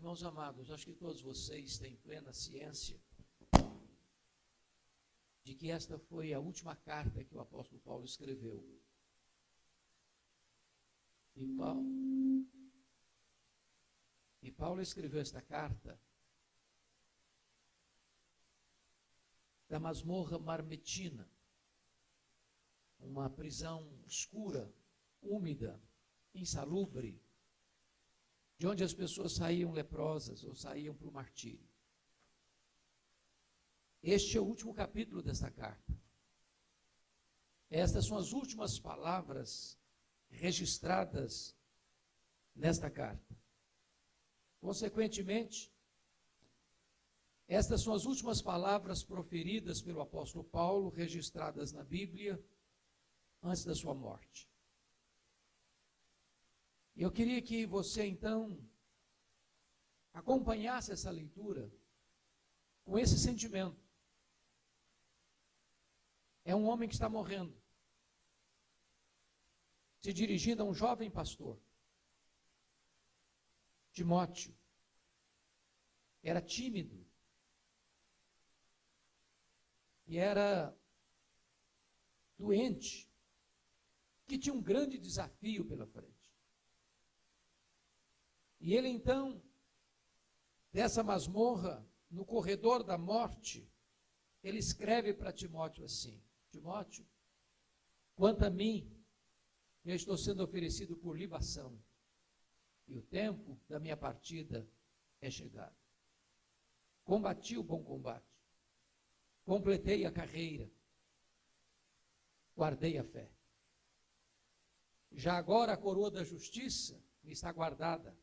Irmãos amados, acho que todos vocês têm plena ciência de que esta foi a última carta que o apóstolo Paulo escreveu. E Paulo escreveu esta carta da masmorra marmetina, uma prisão escura, úmida, insalubre, de onde as pessoas saíam leprosas ou saíam para o martírio. Este é o último capítulo desta carta. Estas são as últimas palavras registradas nesta carta. Consequentemente, estas são as últimas palavras proferidas pelo apóstolo Paulo, registradas na Bíblia, antes da sua morte. Eu queria que você, então, acompanhasse essa leitura com esse sentimento. É um homem que está morrendo, se dirigindo a um jovem pastor, Timóteo. Era tímido e era doente, que tinha um grande desafio pela frente. E ele então, dessa masmorra, no corredor da morte, ele escreve para Timóteo assim: Timóteo, quanto a mim, eu estou sendo oferecido por libação, e o tempo da minha partida é chegado. Combati o bom combate, completei a carreira, guardei a fé. Já agora a coroa da justiça me está guardada,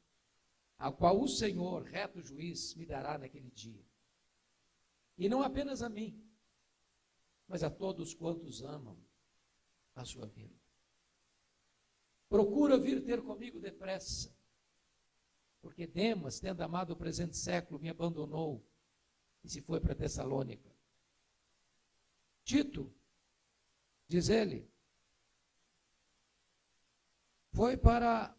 a qual o Senhor, reto juiz, me dará naquele dia. E não apenas a mim, mas a todos quantos amam a sua vida. Procura vir ter comigo depressa, porque Demas, tendo amado o presente século, me abandonou e se foi para Tessalônica. Tito, diz ele, foi para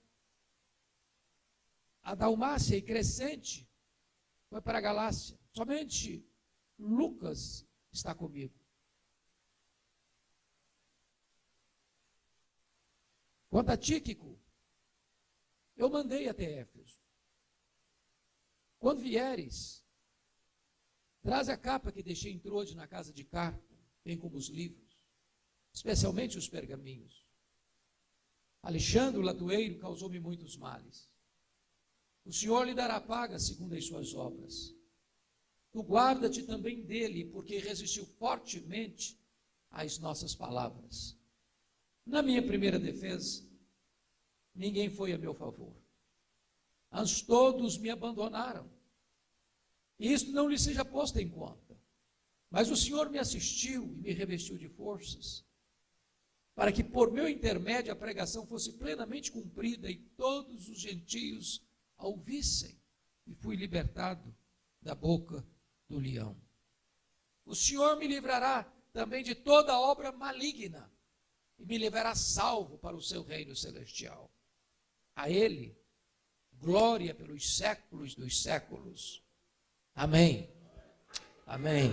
a Dalmácia e Crescente, foi para a Galácia. Somente Lucas está comigo. Quanto a Tíquico, eu mandei até Éfeso. Quando vieres, traz a capa que deixei em Trode na casa de Carpo, bem como os livros, especialmente os pergaminhos. Alexandre, o latoeiro, causou-me muitos males. O Senhor lhe dará paga segundo as suas obras. Tu guarda-te também dele, porque resistiu fortemente às nossas palavras. Na minha primeira defesa, ninguém foi a meu favor. Antes todos me abandonaram. E isso não lhe seja posto em conta. Mas o Senhor me assistiu e me revestiu de forças, para que por meu intermédio a pregação fosse plenamente cumprida e todos os gentios a ouvissem, e fui libertado da boca do leão. O Senhor me livrará também de toda obra maligna e me levará salvo para o seu reino celestial. A Ele, glória pelos séculos dos séculos. Amém. Amém.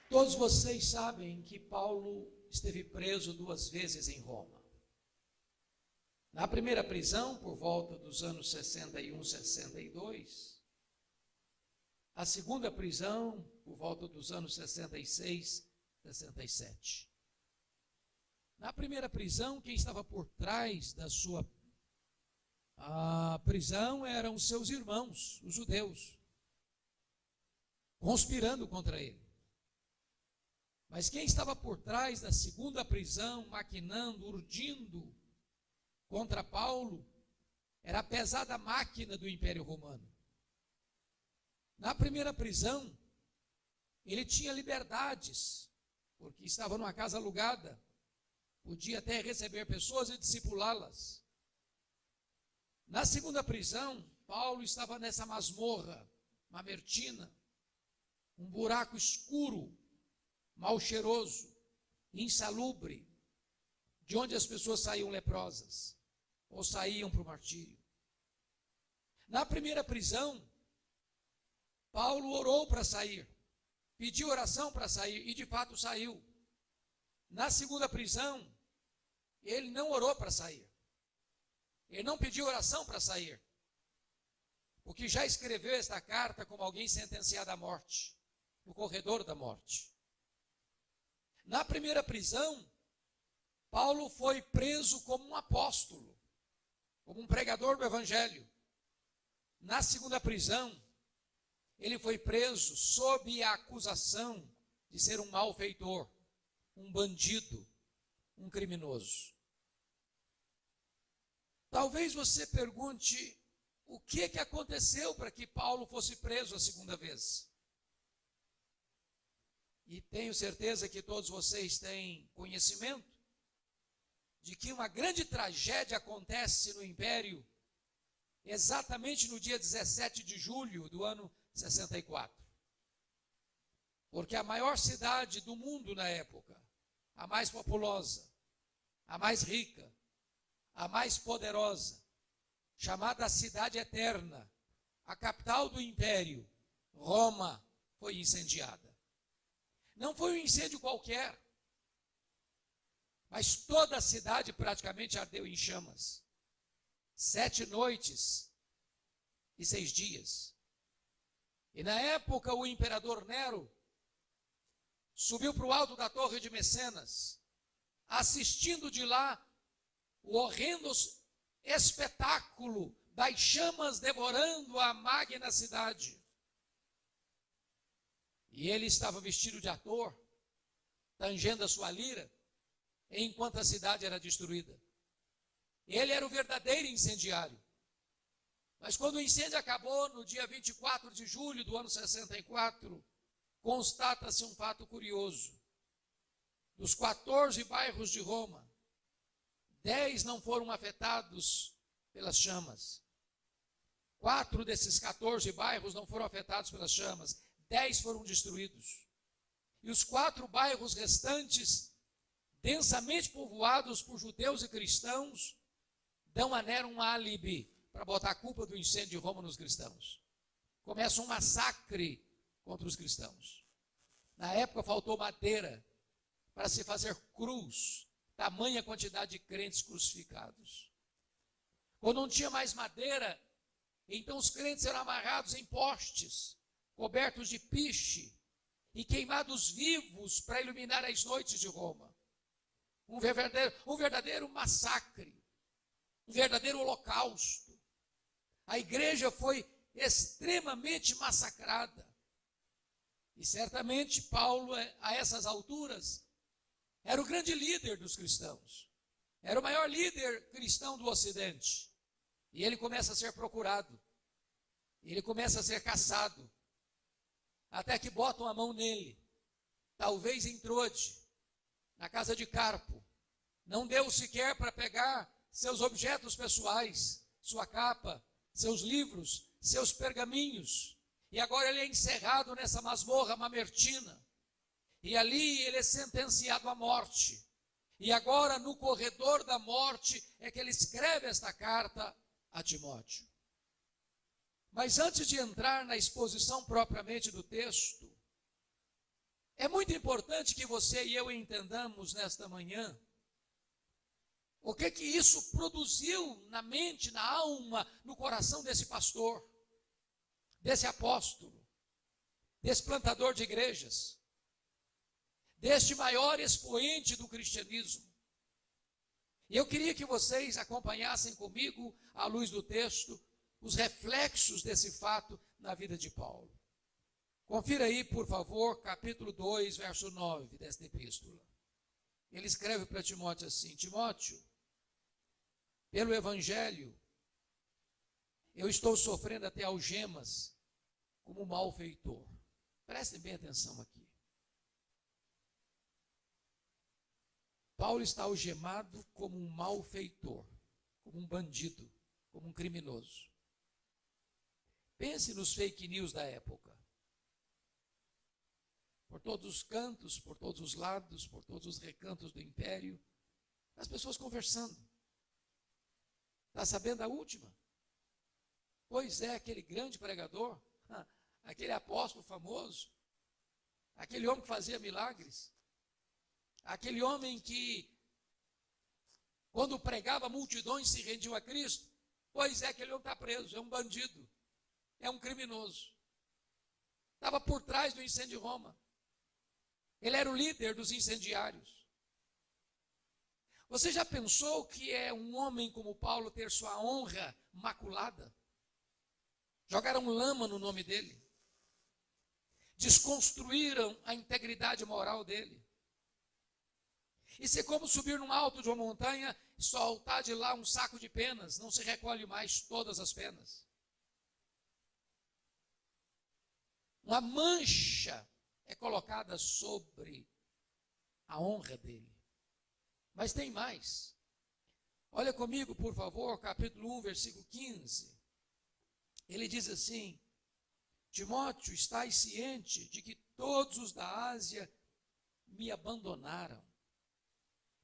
Todos vocês sabem que Paulo esteve preso 2 vezes em Roma. Na primeira prisão, por volta dos anos 61, 62. A segunda prisão, por volta dos anos 66, 67. Na primeira prisão, quem estava por trás da sua prisão eram os seus irmãos, os judeus, conspirando contra ele. Mas quem estava por trás da segunda prisão, maquinando, urdindo contra Paulo, era a pesada máquina do Império Romano. Na primeira prisão, ele tinha liberdades, porque estava numa casa alugada, podia até receber pessoas e discipulá-las. Na segunda prisão, Paulo estava nessa masmorra, mamertina, um buraco escuro, mal cheiroso, insalubre, de onde as pessoas saíam leprosas, ou saíam para o martírio. Na primeira prisão, Paulo orou para sair, pediu oração para sair, e de fato saiu. Na segunda prisão, ele não orou para sair. Ele não pediu oração para sair, porque já escreveu esta carta como alguém sentenciado à morte, no corredor da morte. Na primeira prisão, Paulo foi preso como um apóstolo, como um pregador do evangelho. Na segunda prisão, ele foi preso sob a acusação de ser um malfeitor, um bandido, um criminoso. Talvez você pergunte o que aconteceu para que Paulo fosse preso a segunda vez. E tenho certeza que todos vocês têm conhecimento de que uma grande tragédia acontece no Império exatamente no dia 17 de julho do ano 64. Porque a maior cidade do mundo na época, a mais populosa, a mais rica, a mais poderosa, chamada a Cidade Eterna, a capital do Império, Roma, foi incendiada. Não foi um incêndio qualquer, mas toda a cidade praticamente ardeu em chamas. 7 noites e 6 dias. E na época o imperador Nero subiu para o alto da Torre de Mecenas, assistindo de lá o horrendo espetáculo das chamas devorando a magna cidade. E ele estava vestido de ator, tangendo a sua lira, enquanto a cidade era destruída. Ele era o verdadeiro incendiário. Mas quando o incêndio acabou, no dia 24 de julho do ano 64, constata-se um fato curioso. Dos 14 bairros de Roma, 10 não foram afetados pelas chamas. 4 desses 14 bairros não foram afetados pelas chamas. 10 foram destruídos. E os 4 bairros restantes, densamente povoados por judeus e cristãos, dão a Nero um álibi para botar a culpa do incêndio de Roma nos cristãos. Começa um massacre contra os cristãos. Na época faltou madeira para se fazer cruz, tamanha quantidade de crentes crucificados. Quando não tinha mais madeira, então os crentes eram amarrados em postes, cobertos de piche e queimados vivos para iluminar as noites de Roma. Um verdadeiro massacre, um verdadeiro holocausto. A igreja foi extremamente massacrada. E certamente Paulo, a essas alturas, era o grande líder dos cristãos. Era o maior líder cristão do Ocidente. E ele começa a ser procurado. Ele começa a ser caçado. Até que botam a mão nele. Talvez em Trode, na casa de Carpo. Não deu sequer para pegar seus objetos pessoais, sua capa, seus livros, seus pergaminhos. E agora ele é encerrado nessa masmorra mamertina. E ali ele é sentenciado à morte. E agora, no corredor da morte, é que ele escreve esta carta a Timóteo. Mas antes de entrar na exposição propriamente do texto, é muito importante que você e eu entendamos nesta manhã o que isso produziu na mente, na alma, no coração desse pastor, desse apóstolo, desse plantador de igrejas, deste maior expoente do cristianismo. E eu queria que vocês acompanhassem comigo, à luz do texto, os reflexos desse fato na vida de Paulo. Confira aí, por favor, capítulo 2, verso 9 desta epístola. Ele escreve para Timóteo assim: Timóteo, pelo evangelho, eu estou sofrendo até algemas como malfeitor. Prestem bem atenção aqui. Paulo está algemado como um malfeitor, como um bandido, como um criminoso. Pense nos fake news da época. Por todos os cantos, por todos os lados, por todos os recantos do império, As pessoas conversando. Está sabendo a última? Pois é, aquele grande pregador, aquele apóstolo famoso, aquele homem que fazia milagres, aquele homem que, quando pregava, multidões se rendiam a Cristo. Pois é, aquele homem está preso, é um bandido, é um criminoso. Estava por trás do incêndio de Roma. Ele era o líder dos incendiários. Você já pensou que é um homem como Paulo ter sua honra maculada? Jogaram lama no nome dele. Desconstruíram a integridade moral dele. Isso é como subir num alto de uma montanha e soltar de lá um saco de penas. Não se recolhe mais todas as penas. Uma mancha é colocada sobre a honra dele. Mas tem mais. Olha comigo, por favor, capítulo 1, versículo 15. Ele diz assim: Timóteo, estás ciente de que todos os da Ásia me abandonaram.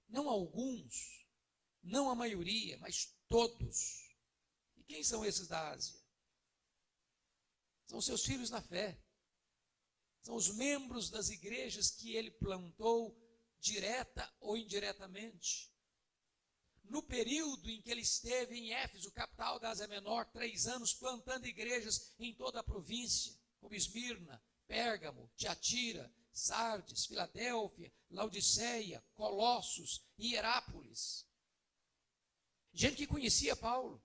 Não alguns, não a maioria, mas todos. E quem são esses da Ásia? São seus filhos na fé. São os membros das igrejas que ele plantou, direta ou indiretamente. No período em que ele esteve em Éfeso, capital da Ásia Menor, 3 anos, plantando igrejas em toda a província, como Esmirna, Pérgamo, Tiatira, Sardes, Filadélfia, Laodiceia, Colossos e Hierápolis. Gente que conhecia Paulo.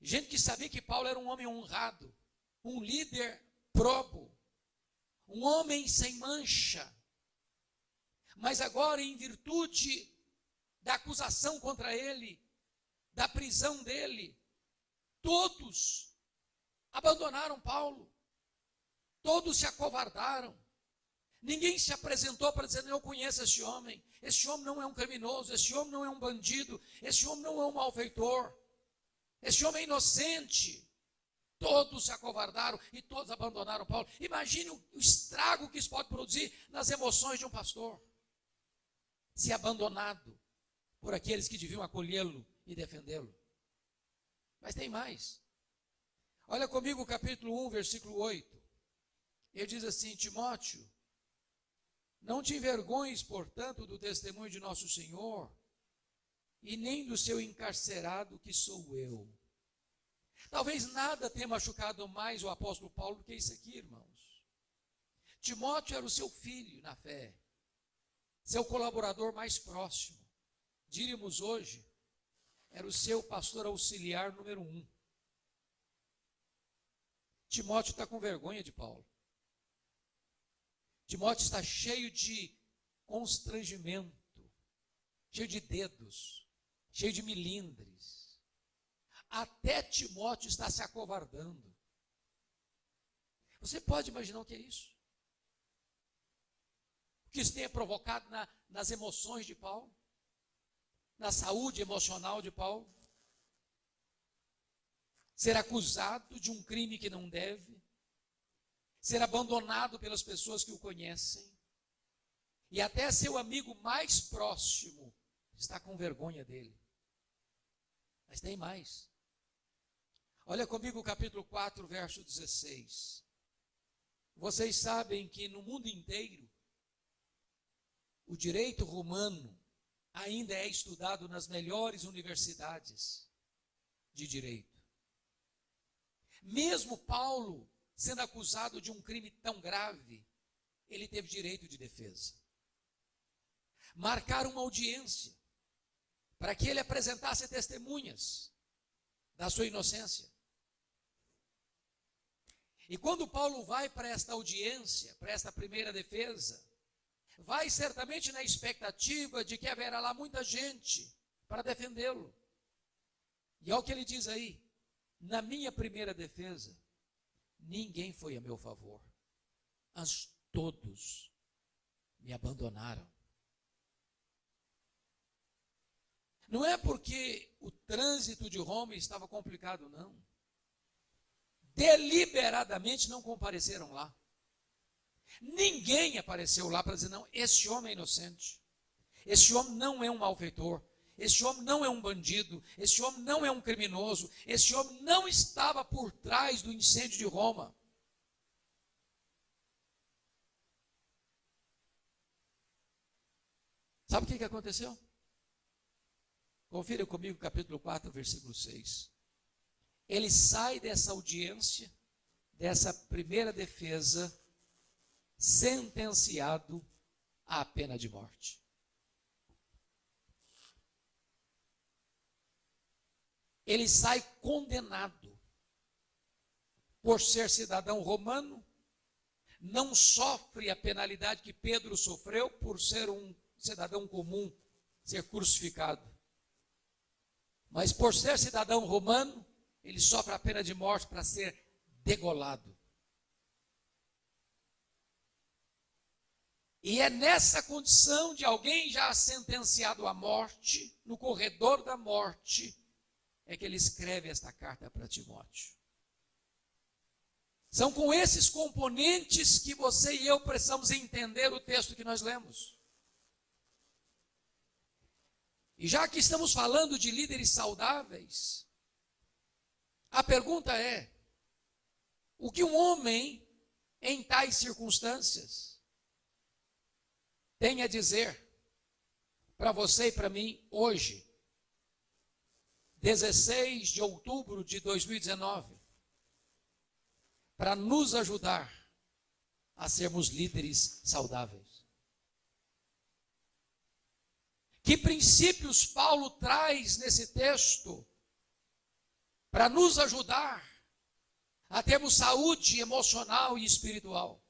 Gente que sabia que Paulo era um homem honrado, um líder probo, um homem sem mancha. Mas agora, em virtude da acusação contra ele, da prisão dele, todos abandonaram Paulo. Todos se acovardaram. Ninguém se apresentou para dizer: eu conheço esse homem não é um criminoso, esse homem não é um bandido, esse homem não é um malfeitor, esse homem é inocente. Todos se acovardaram e todos abandonaram Paulo. Imagine o estrago que isso pode produzir nas emoções de um pastor. Se abandonado por aqueles que deviam acolhê-lo e defendê-lo. Mas tem mais. Olha comigo o capítulo 1, versículo 8. Ele diz assim: Timóteo, não te envergonhes, portanto, do testemunho de nosso Senhor, e nem do seu encarcerado, que sou eu. Talvez nada tenha machucado mais o apóstolo Paulo do que isso aqui, irmãos. Timóteo era o seu filho na fé, seu colaborador mais próximo. Diríamos hoje, era o seu pastor auxiliar número 1. Timóteo está com vergonha de Paulo. Timóteo está cheio de constrangimento, cheio de dedos, cheio de milindres. Até Timóteo está se acovardando. Você pode imaginar o que é isso? O que isso tenha provocado nas emoções de Paulo? Na saúde emocional de Paulo? Ser acusado de um crime que não deve? Ser abandonado pelas pessoas que o conhecem? E até seu amigo mais próximo está com vergonha dele. Mas tem mais. Olha comigo o capítulo 4, verso 16. Vocês sabem que no mundo inteiro, o direito romano ainda é estudado nas melhores universidades de direito. Mesmo Paulo sendo acusado de um crime tão grave, ele teve direito de defesa. Marcaram uma audiência para que ele apresentasse testemunhas da sua inocência. E quando Paulo vai para esta audiência, para esta primeira defesa, vai certamente na expectativa de que haverá lá muita gente para defendê-lo. E olha o que ele diz aí: na minha primeira defesa, ninguém foi a meu favor, mas todos me abandonaram. Não é porque o trânsito de Roma estava complicado, não. Deliberadamente não compareceram lá. Ninguém apareceu lá para dizer: não, esse homem é inocente. Esse homem não é um malfeitor. Esse homem não é um bandido. Esse homem não é um criminoso. Esse homem não estava por trás do incêndio de Roma. Sabe o que aconteceu? Confira comigo capítulo 4, versículo 6. Ele sai dessa audiência, dessa primeira defesa, sentenciado à pena de morte. Ele sai condenado por ser cidadão romano, não sofre a penalidade que Pedro sofreu por ser um cidadão comum, ser crucificado. Mas por ser cidadão romano, ele sofre a pena de morte para ser degolado. E é nessa condição de alguém já sentenciado à morte, no corredor da morte, é que ele escreve esta carta para Timóteo. São com esses componentes que você e eu precisamos entender o texto que nós lemos. E já que estamos falando de líderes saudáveis, a pergunta é: o que um homem em tais circunstâncias tem a dizer para você e para mim hoje, 16 de outubro de 2019, para nos ajudar a sermos líderes saudáveis? Que princípios Paulo traz nesse texto para nos ajudar a termos saúde emocional e espiritual?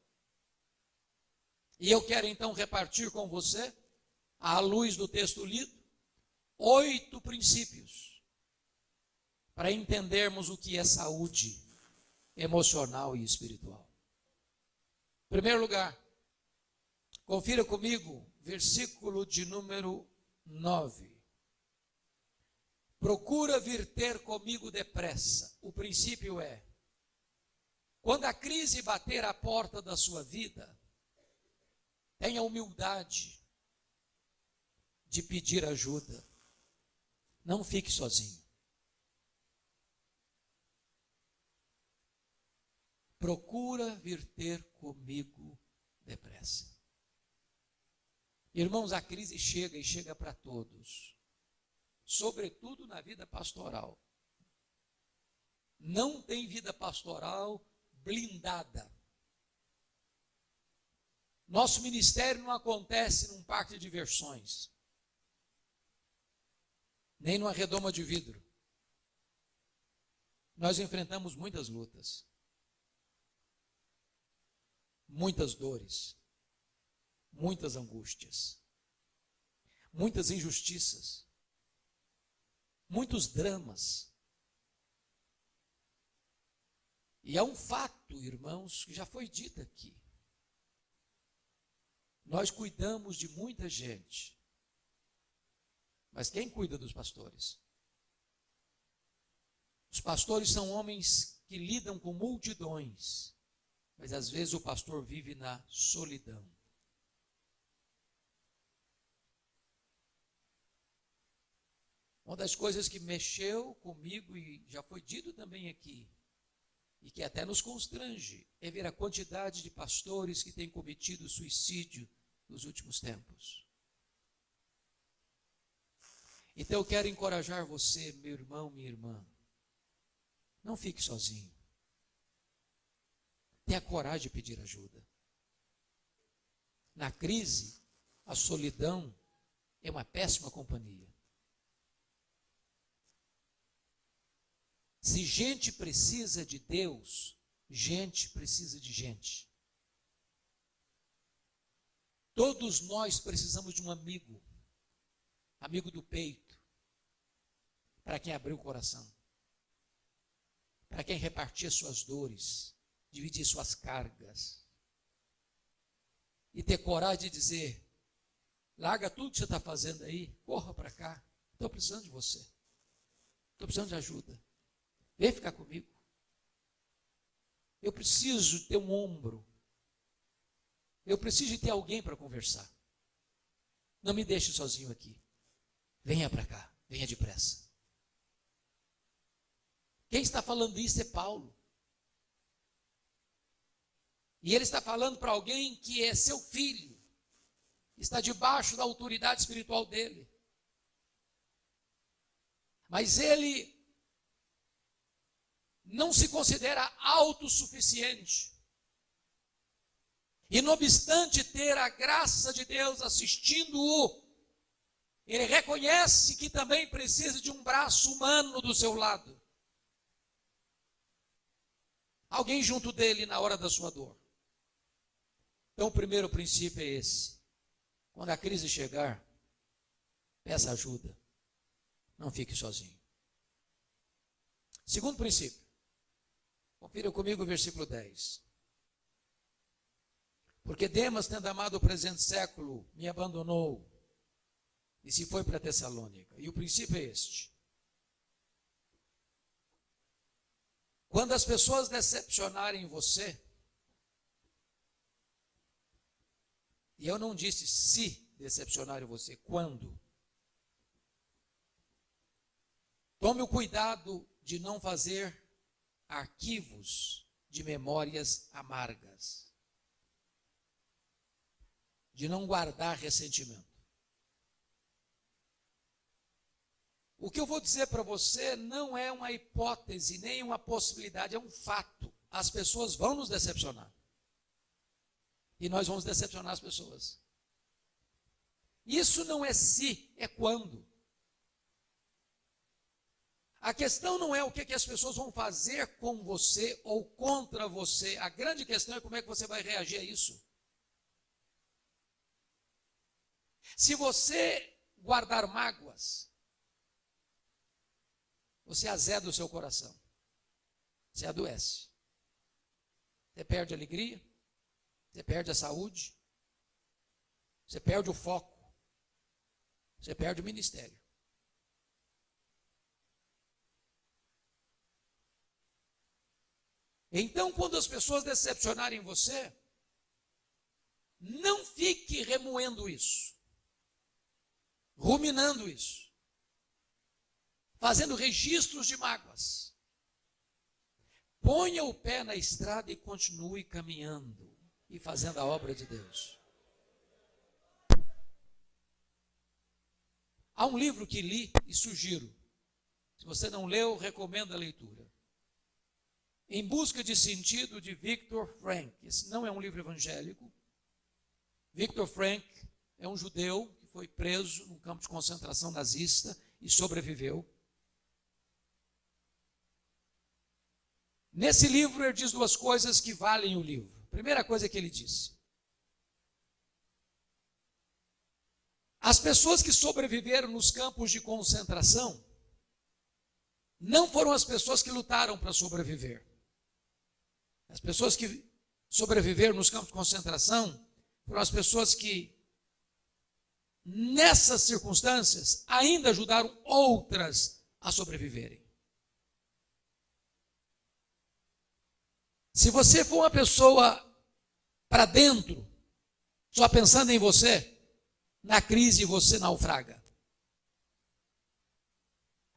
E eu quero então repartir com você, à luz do texto lido, 8 princípios para entendermos o que é saúde emocional e espiritual. Em primeiro lugar, confira comigo, versículo de número 9. Procura vir ter comigo depressa. O princípio é: quando a crise bater à porta da sua vida, tenha humildade de pedir ajuda. Não fique sozinho. Procura vir ter comigo depressa. Irmãos, a crise chega e chega para todos, sobretudo na vida pastoral. Não tem vida pastoral blindada. Nosso ministério não acontece num parque de diversões, nem numa redoma de vidro. Nós enfrentamos muitas lutas, muitas dores, muitas angústias, muitas injustiças, muitos dramas. E é um fato, irmãos, que já foi dito aqui. Nós cuidamos de muita gente, mas quem cuida dos pastores? Os pastores são homens que lidam com multidões, mas às vezes o pastor vive na solidão. Uma das coisas que mexeu comigo, e já foi dito também aqui, e que até nos constrange, é ver a quantidade de pastores que têm cometido suicídio nos últimos tempos. Então eu quero encorajar você, meu irmão, minha irmã, não fique sozinho. Tenha coragem de pedir ajuda. Na crise, a solidão é uma péssima companhia. Se gente precisa de Deus, gente precisa de gente. Todos nós precisamos de um amigo, amigo do peito, para quem abrir o coração, para quem repartir suas dores, dividir suas cargas, e ter coragem de dizer: larga tudo que você está fazendo aí, corra para cá, estou precisando de você, estou precisando de ajuda. Vem ficar comigo. Eu preciso ter um ombro. Eu preciso de ter alguém para conversar. Não me deixe sozinho aqui. Venha para cá, venha depressa. Quem está falando isso é Paulo. E ele está falando para alguém que é seu filho, está debaixo da autoridade espiritual dele. Mas ele não se considera autossuficiente. E não obstante ter a graça de Deus assistindo-o, ele reconhece que também precisa de um braço humano do seu lado. Alguém junto dele na hora da sua dor. Então o primeiro princípio é esse. Quando a crise chegar, peça ajuda. Não fique sozinho. Segundo princípio. Confira comigo o versículo 10. Porque Demas, tendo amado o presente século, me abandonou e se foi para Tessalônica. E o princípio é este. Quando as pessoas decepcionarem você, e eu não disse se decepcionarem você, quando? Tome o cuidado de não fazer arquivos de memórias amargas, de não guardar ressentimento. O que eu vou dizer para você não é uma hipótese, nem uma possibilidade, é um fato. As pessoas vão nos decepcionar. E nós vamos decepcionar as pessoas. Isso não é se, é quando. A questão não é o que as pessoas vão fazer com você ou contra você. A grande questão é como é que você vai reagir a isso. Se você guardar mágoas, você azeda o seu coração. Você adoece. Você perde a alegria. Você perde a saúde. Você perde o foco. Você perde o ministério. Então, quando as pessoas decepcionarem você, não fique remoendo isso, ruminando isso, fazendo registros de mágoas. Ponha o pé na estrada e continue caminhando e fazendo a obra de Deus. Há um livro que li e sugiro. Se você não leu, recomendo a leitura. Em Busca de Sentido, de Viktor Frankl. Esse não é um livro evangélico. Viktor Frankl é um judeu que foi preso num campo de concentração nazista e sobreviveu. Nesse livro ele diz duas coisas que valem o livro. Primeira coisa que ele disse: as pessoas que sobreviveram nos campos de concentração não foram as pessoas que lutaram para sobreviver. As pessoas que sobreviveram nos campos de concentração foram as pessoas que, nessas circunstâncias, ainda ajudaram outras a sobreviverem. Se você for uma pessoa para dentro, só pensando em você, na crise você naufraga.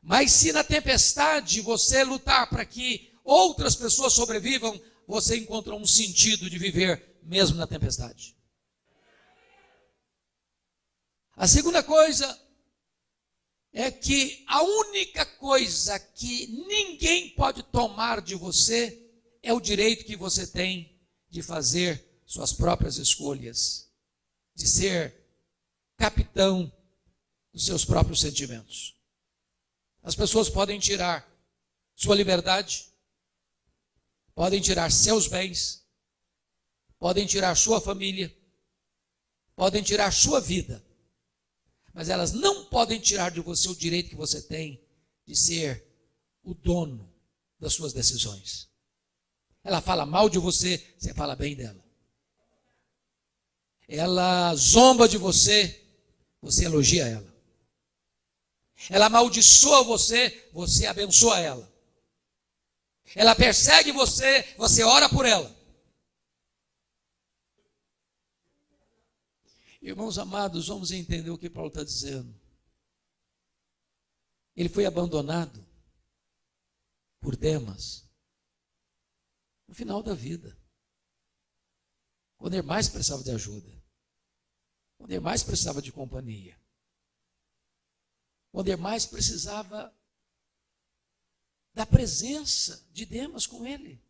Mas se na tempestade você lutar para que outras pessoas sobrevivam, você encontra um sentido de viver mesmo na tempestade. A segunda coisa é que a única coisa que ninguém pode tomar de você é o direito que você tem de fazer suas próprias escolhas, de ser capitão dos seus próprios sentimentos. As pessoas podem tirar sua liberdade, podem tirar seus bens, podem tirar sua família, podem tirar sua vida, mas elas não podem tirar de você o direito que você tem de ser o dono das suas decisões. Ela fala mal de você, você fala bem dela. Ela zomba de você, você elogia ela. Ela amaldiçoa você, você abençoa ela. Ela persegue você, você ora por ela. Irmãos amados, vamos entender o que Paulo está dizendo. Ele foi abandonado por Demas no final da vida, quando ele mais precisava de ajuda, quando ele mais precisava de companhia, quando ele mais precisava da presença de Demas com ele.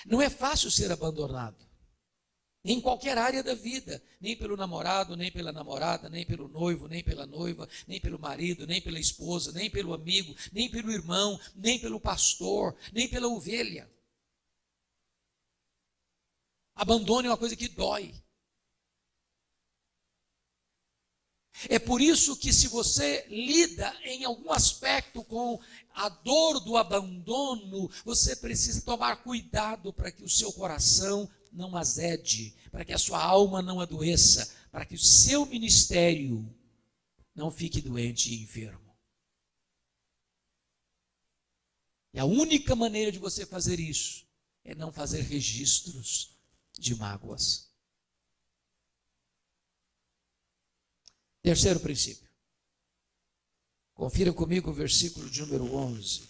Não é fácil ser abandonado, em qualquer área da vida, nem pelo namorado, nem pela namorada, nem pelo noivo, nem pela noiva, nem pelo marido, nem pela esposa, nem pelo amigo, nem pelo irmão, nem pelo pastor, nem pela ovelha. Abandono é uma coisa que dói. É por isso que, se você lida em algum aspecto com a dor do abandono, você precisa tomar cuidado para que o seu coração não azede, para que a sua alma não adoeça, para que o seu ministério não fique doente e enfermo. E a única maneira de você fazer isso é não fazer registros de mágoas. Terceiro princípio. Confira comigo o versículo de número 11.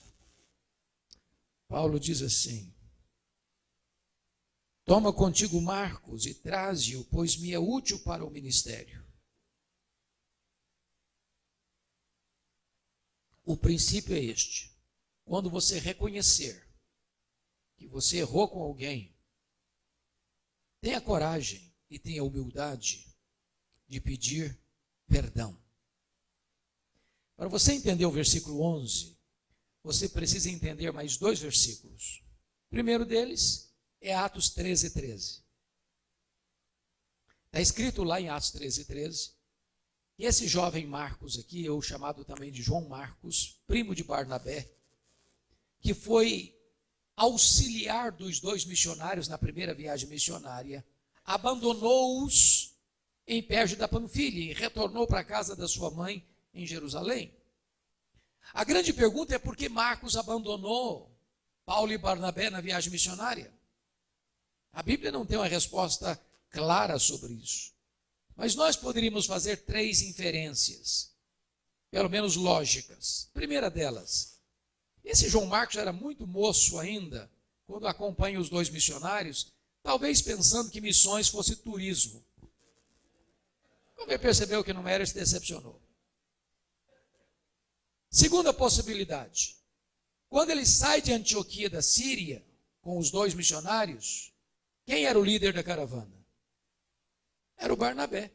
Paulo diz assim: toma contigo Marcos e traze-o, pois me é útil para o ministério. O princípio é este: quando você reconhecer que você errou com alguém, tenha coragem e tenha humildade de pedir perdão. Para você entender o versículo 11, você precisa entender mais dois versículos. O primeiro deles é Atos 13:13. Está escrito lá em Atos 13:13, que esse jovem Marcos aqui, ou chamado também de João Marcos, primo de Barnabé, que foi auxiliar dos dois missionários na primeira viagem missionária, abandonou-os em Perge da Panfilha e retornou para a casa da sua mãe em Jerusalém. A grande pergunta é por que Marcos abandonou Paulo e Barnabé na viagem missionária? A Bíblia não tem uma resposta clara sobre isso, mas nós poderíamos fazer três inferências, pelo menos lógicas. A primeira delas: esse João Marcos era muito moço ainda quando acompanha os dois missionários, talvez pensando que missões fosse turismo. Quando ele percebeu que não era, ele se decepcionou. Segunda possibilidade: quando ele sai de Antioquia da Síria com os dois missionários, quem era o líder da caravana? Era o Barnabé.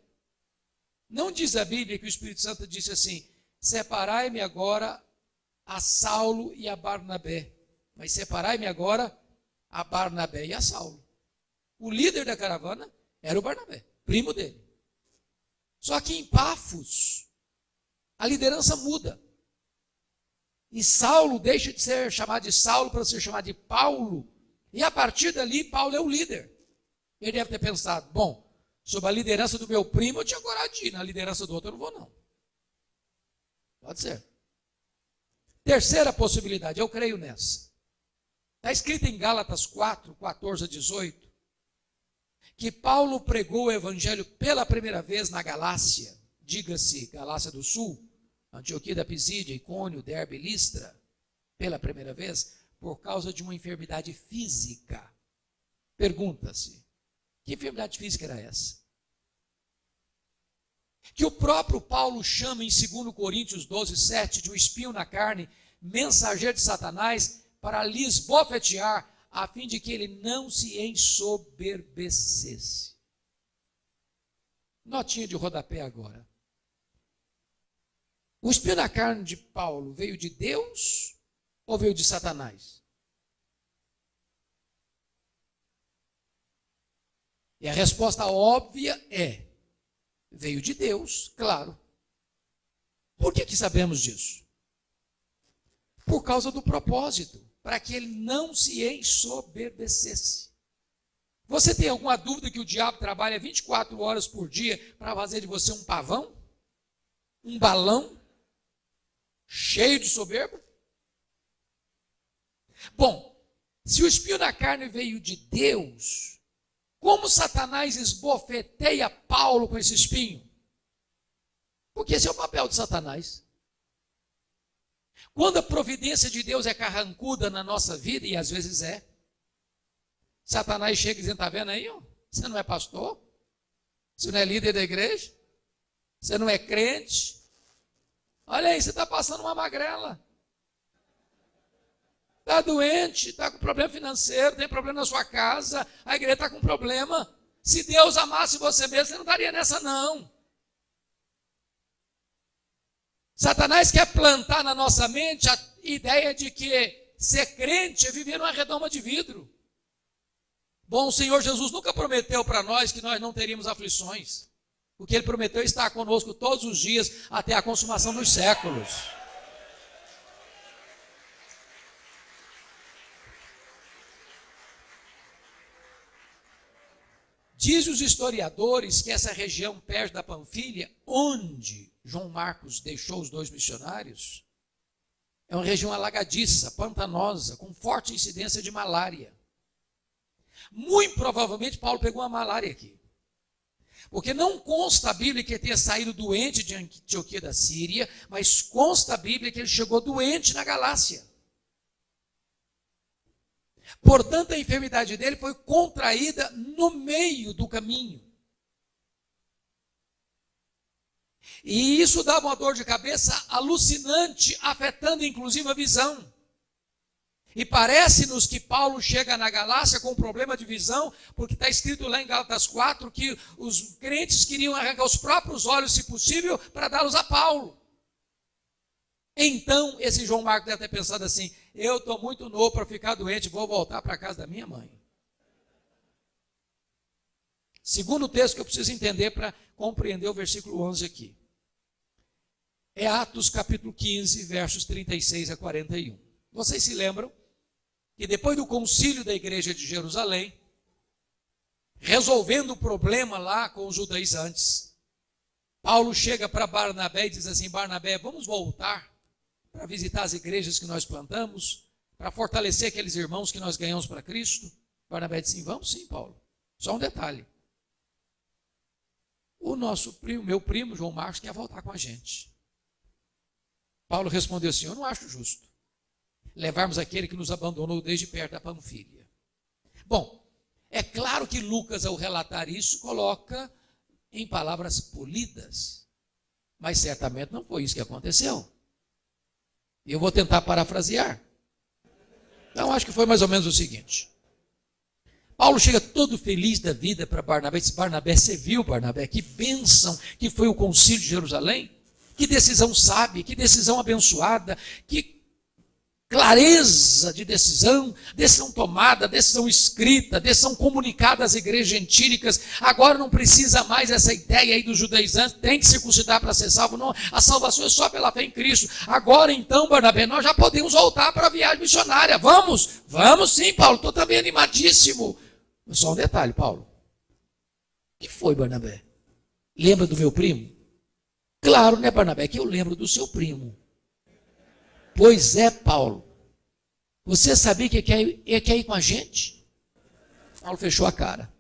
Não diz a Bíblia que o Espírito Santo disse assim: separai-me agora a Saulo e a Barnabé, mas separai-me agora a Barnabé e a Saulo. O líder da caravana era o Barnabé, primo dele. Só que em Pafos, a liderança muda. E Saulo deixa de ser chamado de Saulo para ser chamado de Paulo. E a partir dali, Paulo é o líder. Ele deve ter pensado: bom, sob a liderança do meu primo, eu tinha coragem de ir. Na liderança do outro, eu não vou, não. Pode ser. Terceira possibilidade, eu creio nessa. Está escrito em Gálatas 4, 14 a 18, que Paulo pregou o evangelho pela primeira vez na Galácia, diga-se Galácia do Sul, Antioquia da Pisídia, Icônio, Derbe, Listra, pela primeira vez, por causa de uma enfermidade física. Pergunta-se: que enfermidade física era essa? Que o próprio Paulo chama em 2 Coríntios 12, 7, de um espinho na carne, mensageiro de Satanás, para lhes bofetear, a fim de que ele não se ensoberbecesse. Notinha de rodapé agora. O espinho na carne de Paulo veio de Deus ou veio de Satanás? E a resposta óbvia é: veio de Deus, claro. Por que sabemos disso? Por causa do propósito, para que ele não se ensoberbecesse. Você tem alguma dúvida que o diabo trabalha 24 horas por dia para fazer de você um pavão? Um balão? Cheio de soberba? Bom, se o espinho na carne veio de Deus, como Satanás esbofeteia Paulo com esse espinho? Porque esse é o papel de Satanás. Quando a providência de Deus é carrancuda na nossa vida, e às vezes é, Satanás chega dizendo, está vendo aí? Ó? Você não é pastor? Você não é líder da igreja? Você não é crente? Olha aí, você está passando uma magrela. Está doente, está com problema financeiro, tem problema na sua casa, a igreja está com problema. Se Deus amasse você mesmo, você não estaria nessa não. Satanás quer plantar na nossa mente a ideia de que ser crente é viver numa redoma de vidro. Bom, o Senhor Jesus nunca prometeu para nós que nós não teríamos aflições. O que Ele prometeu é estar conosco todos os dias até a consumação dos séculos. Diz os historiadores que essa região perto da Panfilha, onde João Marcos deixou os 2 missionários, é uma região alagadiça, pantanosa, com forte incidência de malária. Muito provavelmente Paulo pegou a malária aqui. Porque não consta a Bíblia que ele tenha saído doente de Antioquia da Síria, mas consta a Bíblia que ele chegou doente na Galácia. Portanto, a enfermidade dele foi contraída no meio do caminho. E isso dava uma dor de cabeça alucinante, afetando inclusive a visão. E parece-nos que Paulo chega na Galácia com um problema de visão, porque está escrito lá em Gálatas 4 que os crentes queriam arrancar os próprios olhos, se possível, para dá-los a Paulo. Então, esse João Marcos deve ter pensado assim, eu estou muito novo para ficar doente, vou voltar para a casa da minha mãe. Segundo texto que eu preciso entender para compreender o versículo 11 aqui. É Atos capítulo 15, versos 36 a 41. Vocês se lembram que depois do concílio da igreja de Jerusalém, resolvendo o problema lá com os judaizantes, Paulo chega para Barnabé e diz assim, Barnabé, vamos voltar para visitar as igrejas que nós plantamos, para fortalecer aqueles irmãos que nós ganhamos para Cristo? Barnabé disse assim, vamos sim, Paulo. Só um detalhe. O meu primo, João Marcos, quer voltar com a gente. Paulo respondeu assim, eu não acho justo levarmos aquele que nos abandonou desde perto da Panfilha. Bom, é claro que Lucas, ao relatar isso, coloca em palavras polidas, mas certamente não foi isso que aconteceu. E eu vou tentar parafrasear. Então, acho que foi mais ou menos o seguinte. Paulo chega todo feliz da vida para Barnabé e diz, Barnabé, você viu, Barnabé, que bênção que foi o concílio de Jerusalém? Que decisão sábia, que decisão abençoada, que clareza de decisão tomada, decisão escrita, decisão comunicada às igrejas gentílicas. Agora não precisa mais essa ideia aí dos judaizantes, tem que circuncidar para ser salvo. Não, a salvação é só pela fé em Cristo. Agora então, Barnabé, nós já podemos voltar para a viagem missionária. Vamos? Vamos sim, Paulo, estou também animadíssimo. Mas só um detalhe, Paulo. O que foi, Barnabé? Lembra do meu primo? Claro, né, Barnabé, que eu lembro do seu primo. Pois é, Paulo. Você sabia que ele quer ir com a gente? Paulo fechou a cara.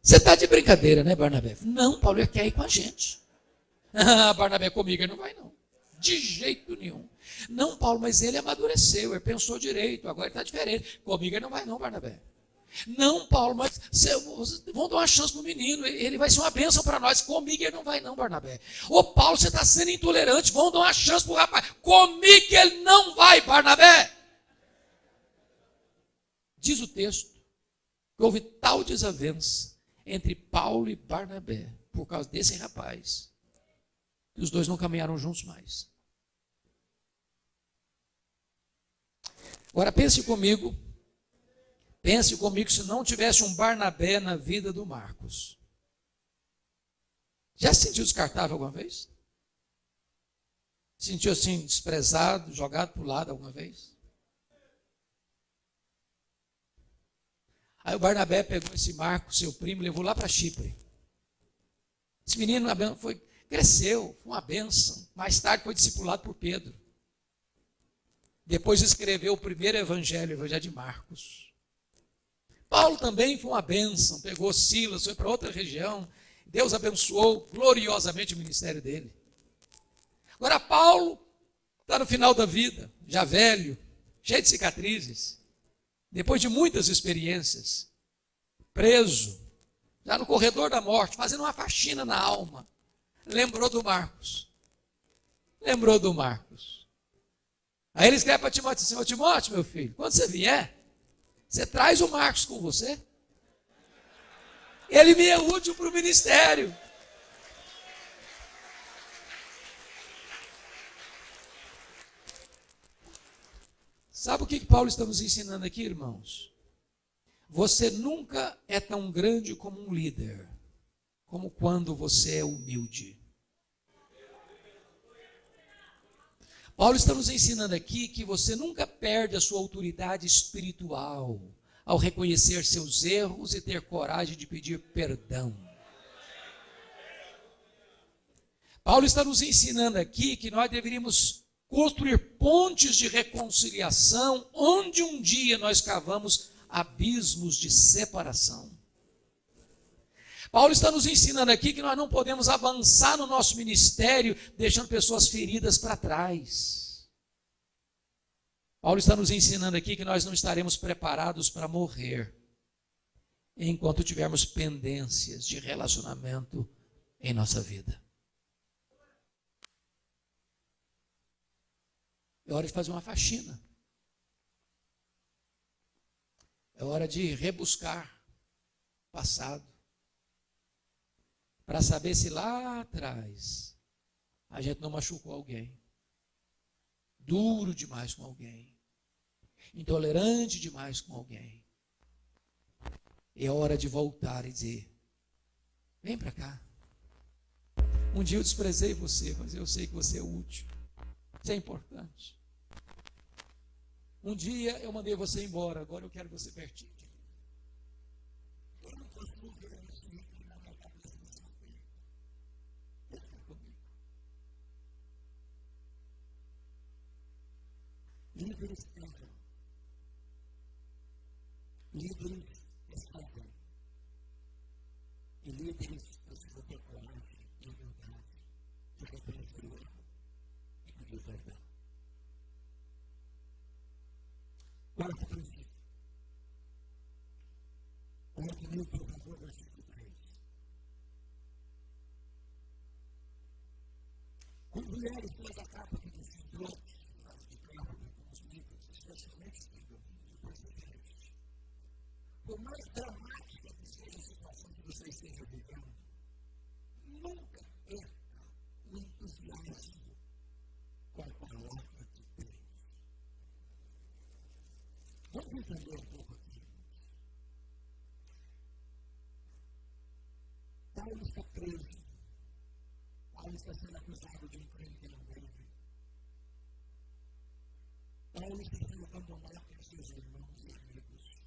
Você está de brincadeira, né, Barnabé? Não, Paulo, ele quer ir com a gente. Ah, Barnabé, comigo ele não vai, não. De jeito nenhum. Não, Paulo, mas ele amadureceu, ele pensou direito, agora ele está diferente. Comigo ele não vai, não, Barnabé. Não, Paulo, mas vão dar uma chance para o menino, ele vai ser uma bênção para nós. Comigo ele não vai não, Barnabé. Ô Paulo, você está sendo intolerante, vão dar uma chance para o rapaz. Comigo ele não vai, Barnabé. Diz o texto que houve tal desavença entre Paulo e Barnabé, por causa desse rapaz, que os dois não caminharam juntos mais. Agora pense comigo se não tivesse um Barnabé na vida do Marcos. Já se sentiu descartável alguma vez? Se sentiu assim, desprezado, jogado para o lado alguma vez? Aí o Barnabé pegou esse Marcos, seu primo, levou lá para Chipre. Esse menino cresceu, foi uma bênção. Mais tarde foi discipulado por Pedro. Depois escreveu o primeiro evangelho, o evangelho de Marcos. Paulo também foi uma bênção, pegou Silas, foi para outra região, Deus abençoou gloriosamente o ministério dele. Agora Paulo está no final da vida, já velho, cheio de cicatrizes, depois de muitas experiências, preso, já no corredor da morte, fazendo uma faxina na alma, lembrou do Marcos. Aí ele escreve para Timóteo assim: Timóteo, meu filho, quando você vier, você traz o Marcos com você. Ele me é útil para o ministério. Sabe o que Paulo está nos ensinando aqui, irmãos? Você nunca é tão grande como um líder, como quando você é humilde. Paulo está nos ensinando aqui que você nunca perde a sua autoridade espiritual ao reconhecer seus erros e ter coragem de pedir perdão. Paulo está nos ensinando aqui que nós deveríamos construir pontes de reconciliação onde um dia nós cavamos abismos de separação. Paulo está nos ensinando aqui que nós não podemos avançar no nosso ministério deixando pessoas feridas para trás. Paulo está nos ensinando aqui que nós não estaremos preparados para morrer enquanto tivermos pendências de relacionamento em nossa vida. É hora de fazer uma faxina. É hora de rebuscar o passado, para saber se lá atrás a gente não machucou alguém, duro demais com alguém, intolerante demais com alguém. É hora de voltar e dizer: vem para cá. Um dia eu desprezei você, mas eu sei que você é útil. Isso é importante. Um dia eu mandei você embora, agora eu quero você pertinho de mim. Eu não posso viver nesse ritmo na minha cabeça do seu tempo. Líderes erram. Líderes escapam. E líderes precisam ter coragem e humildade de reconhecer o erro e pedir perdão. Quarto princípio. Olha comigo, por favor, versículo 3. Quando vieres, faz a capa que você trouxe, de prova, com os livros, especialmente os livros, depois do texto. Por mais dramática que seja a situação que você esteja vivendo, nunca perca o entusiasmo com a palavra de Deus. Vamos entender um pouco aqui. Paulo está preso. Paulo está sendo acusado de um crime que não deve. Paulo está sendo abandonado pelos seus irmãos e amigos.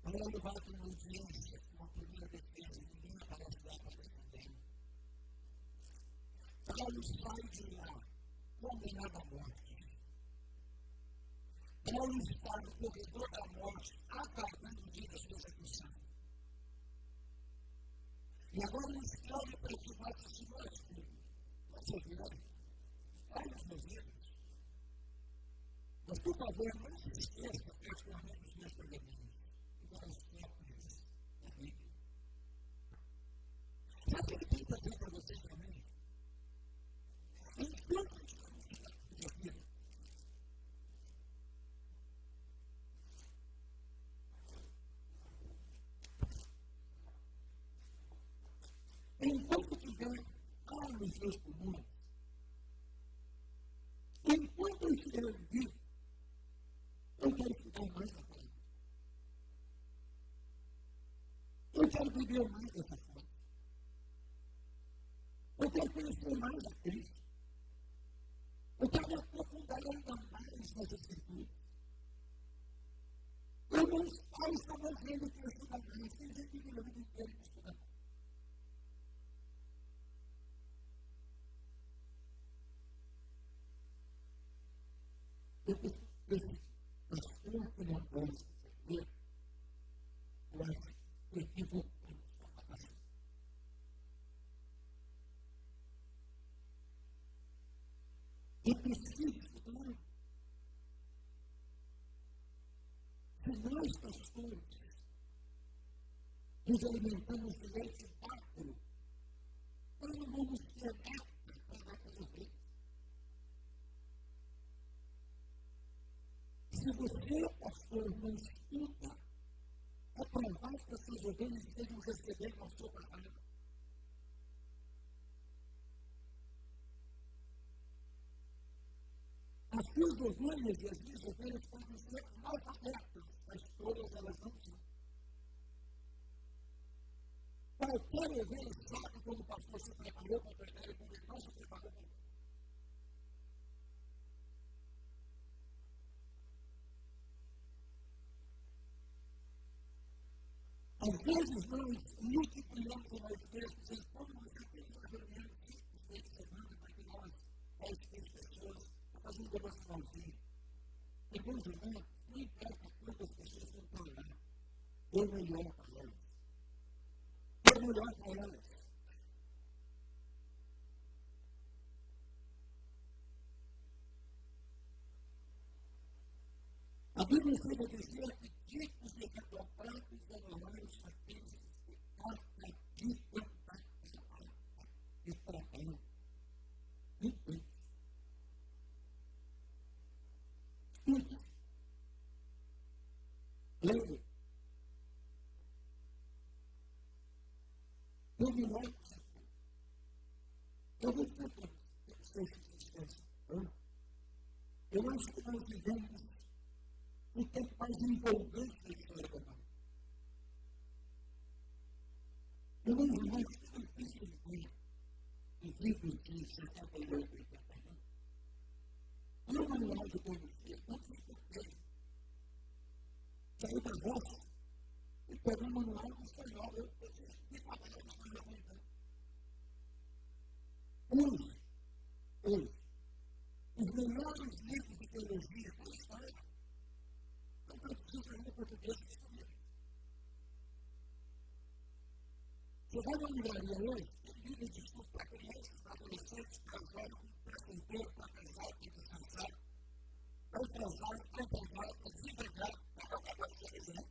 Paulo vai para uma audiência, uma primeira defesa, ninguém aparece lá para defender. Paulo sai de lá, condenado à morte. Paulo está no corredor da morte, aguardando o dia da sua execução. E agora ele escreve para que vai continuar a escrever. Vocês viram? Olha os meus livros. Mas, por favor, não se esqueça, particularmente, dos meus pergaminhos. Igual as cópias da Bíblia. Sabe o que ele tem para dizer para vocês também? Enquanto estamos aqui, enquanto tiver ar nos seus pulmões, enquanto eu estiver vivo, eu quero ficar mais na frente. Eu quero viver mais dessa forma. Eu quero conhecer mais a Cristo. Eu quero me aprofundar ainda mais nas Escrituras. Eu não estou morrendo para estudar mais. Tem gente que vive a vida inteira para estudar mais. Eu pastor que não gosta de saber, nós equivocamos a fazer. É preciso estudar. Se nós, pastores, nos alimentamos de leite magro, nós não vamos ter nada para dar para as ovelhas. Se você, pastor, não estuda, é provar que as suas ovelhas estejam recebendo a sua palavra. As suas ovelhas e as minhas ovelhas podem ser analfabetas, mas todas elas não são. Qualquer ovelha sabe quando o pastor se preparou para pregar e quando ele não se preparou para pregar. Às vezes nós multiplicamos a nós mesmos, quando você tem uma reunião de 5, 6 semanas, para que nós, 10, 15 pessoas, fazer um devocionalzinho. Irmãos e irmãs, não importa quantas pessoas vão estar lá, eu melhor para elas. Eu melhor para elas. A Bíblia chega a dizer que tipos de retratados honorários apenas de cada tipo de trabalho. Então, estude. Leia. Eu me lembro. Eu vou dizer para vocês, eu acho que nós vivemos o tempo mais empolgante da história da Bíblia. Eu não vi mais que difícil de ver os livros de 78 e 81. E o manual de teologia, não sei porquê. Saiu da voz e pegou o manual do espanhol. Eu me trabalhei no espanhol então. Hoje, os melhores livros de teologia da história não precisam ainda português de espanhol. Você vai na livraria hoje, tem livros de estudo para crianças, para adolescentes, para jovens, para solteiro, para casar, para descansar, para empresário, para empregado, para desempregado, para qualquer coisa que você quiser.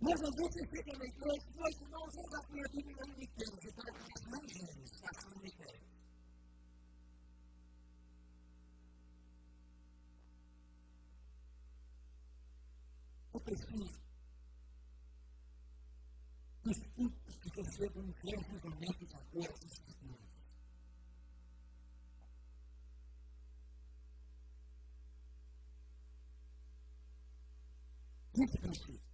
Mas às vezes você fica na igreja, mas irmãos, eu já fui a Bíblia no ano inteiro, você está com as mãos gêmeas, passando na igreja. Eu preciso dos cultos que recebam um reavivamento de amor às Escrituras. Muito preciso.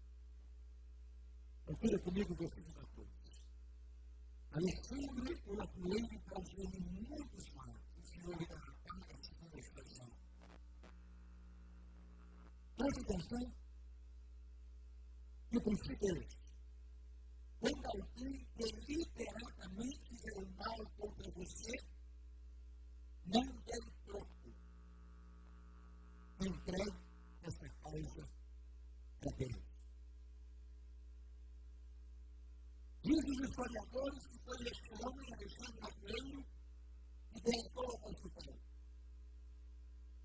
Confira comigo o versículo 14. Alexandre, o Atueiro, causou-me muitos males. O Senhor lhe dará a segunda expressão. Preste atenção. E o princípio é este. Quando alguém deliberadamente fizer o mal contra você, não dê troco. Entregue essa causa a Deus. Dizem os historiadores que foi este homem, Alexandre Atueiro, que derrotou a Constituição.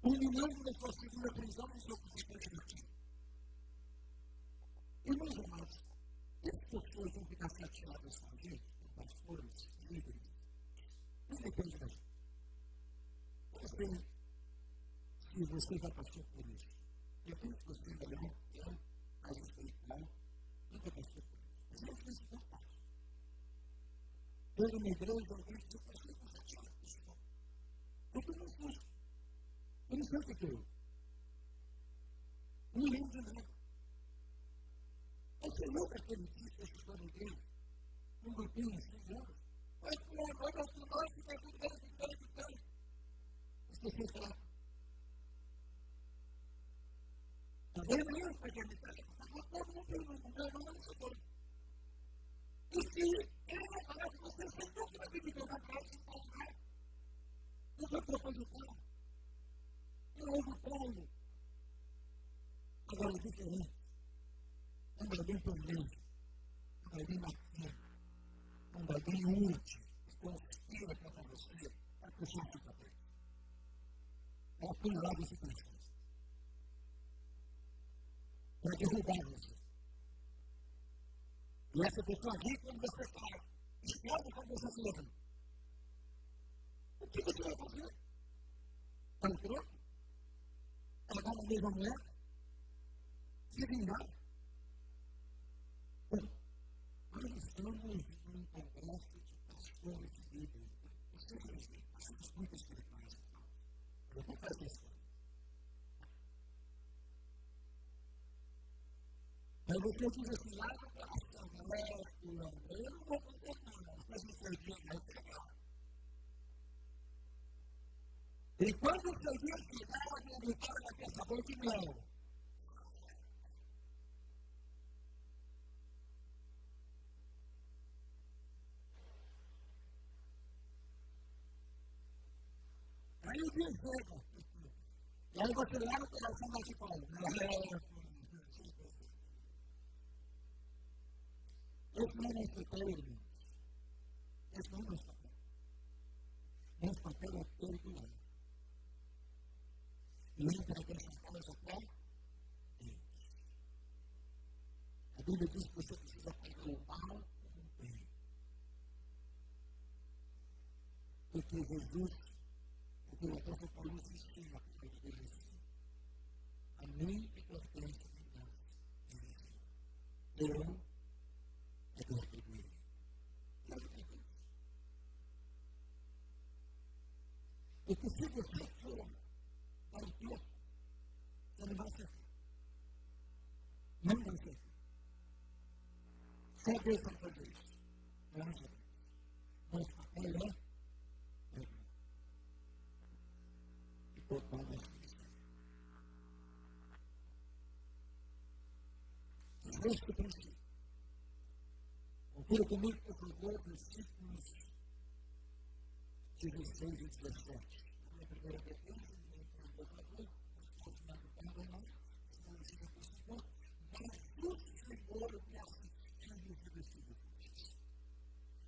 Culminando na sua segunda prisão no seu consequente motivo. Irmãos e irmãs, as pessoas vão ficar chateadas com a gente, com pastores, líderes. Não depende da gente. Eu sei se você já passou por isso. Eu penso que você é melhor, mais espiritual, nunca passou por isso. Mas eu penso que eu passo. Eu era uma igreja, alguém disse, eu passei por chateado com isso. Eu estou no susto. Eu não sei o que eu. Não lembro de nada. Você nunca acredita que estou na igreja? Um grupinho assim, não? Mas por agora, tu nós que está tudo bem. Esqueci de falar. Está bem, não? Porque ele está falando, todo mundo pergunta, não sei como. E se ela falar que você sempre vai me pegar para esse lugar, não vai propositar. diferente. Quando alguém planeja, quando alguém maquina, quando alguém urge, conspira contra você, a pessoa fica bem. Ela põe lá você com as coisas. Para derrubar você. E essa pessoa ri quando você cai. Escreve quando você se levanta. O que você vai fazer? Está em troco? Pagar na mesma moeda? Se vingar? Bom, nós estamos num congresso de pastores e líderes. Infelizmente, nós somos muito espirituais. Eu não faço isso. Aí você diz assim, lá no coração, eu não vou fazer nada, mas o seu dia vai pegar. E quando o seu dia chegar, a vitória vai ter sabor de mel. Aí o dia chega. E aí você lá no coração vai te falar. Esse não é nosso papel, irmãos. Esse não é nosso papel. Nosso papel é perdoar. E lembra que essas coisas até Deus. A Bíblia diz que você precisa pegar o mal com o bem. Porque Jesus, porque o apóstolo Paulo insistiu na palavra de Deus. A mim me pertence a Deus. Eu é Deus que perdoei. Porque se você for para o corpo, você não vai ser feito. Não vai ser feito. Só Deus vai fazer isso. Não vai ser feito. Nosso papel é perdoar. E cortar mais Cristo. Sexto princípio. Confira comigo, por favor, versículos 16 e 17. Na primeira defesa, por favor, mas o Senhor me assistiu no revestido de justiça.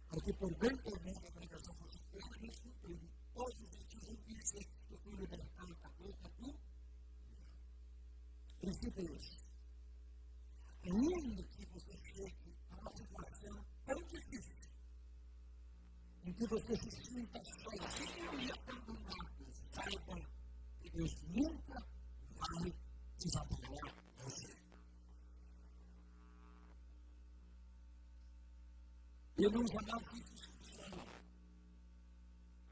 Porque por bem tornando a pregação fosse plena e descumprida, todos os gentios ouvissem que fui libertado da boca do princípio é esse. Ainda que você chegue a uma situação tão difícil, em que você se sinta sozinho e abandonado, saiba que Deus nunca vai desamparar você. Eu não jamais disse isso funciona.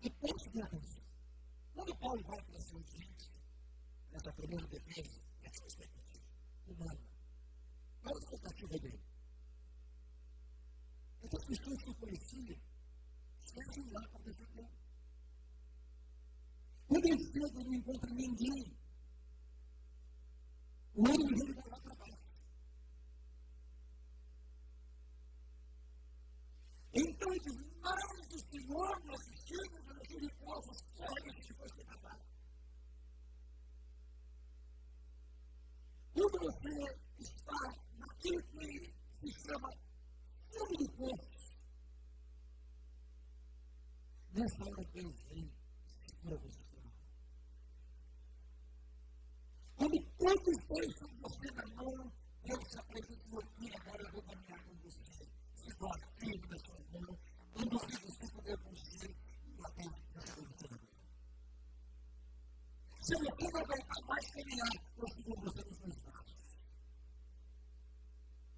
E pense bem atenção. Quando Paulo vai para a sua audiência, nessa primeira defesa, é sua expectativa humana. Qual a expectativa dele? Essas pessoas que eu conhecia, esquecem lá para defender. Quando ele chega, não encontra ninguém. O homem dele vai lá para baixo. Então ele diz, mas o Senhor me assistiu nos naqueles povos sérios que fosse casado. Quando você está naquilo que se chama fundo do poço, nessa hora Deus vem e segura você. Quando todos deixam você na mão, Deus se apresenta e diz, filho, agora eu vou caminhar com você. Segura firme na sua mão, quando você puder você, e até você vai ter. Se você não aguentar mais caminhar, eu seguro você nos meus braços.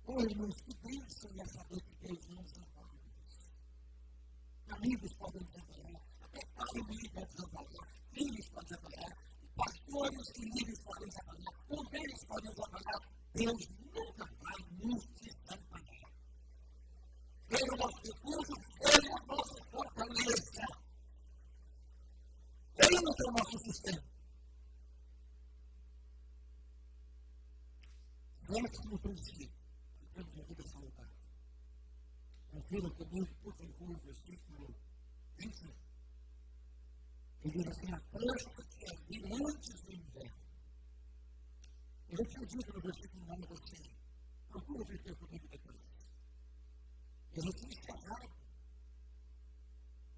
Ô irmãos, que bênção é saber que Deus não se apaga disso. Amigos podem desamparar, até pai e mãe podem desamparar, filhos podem desamparar, pastores e líderes podem desamparar, ovelhas podem desamparar. Deus nunca vai nos desamparar. Ele é o nosso recurso, Ele é a nossa fortaleza. Ele é o nosso sustento. Décimo princípio. Temos a vida saudável. Confira comigo, por favor, o versículo 20. Ele diz assim, aposto que a vida antes do inverno. Eu tinha dito no versículo 9 assim, procura viver comigo depois. Eu já tinha encerrado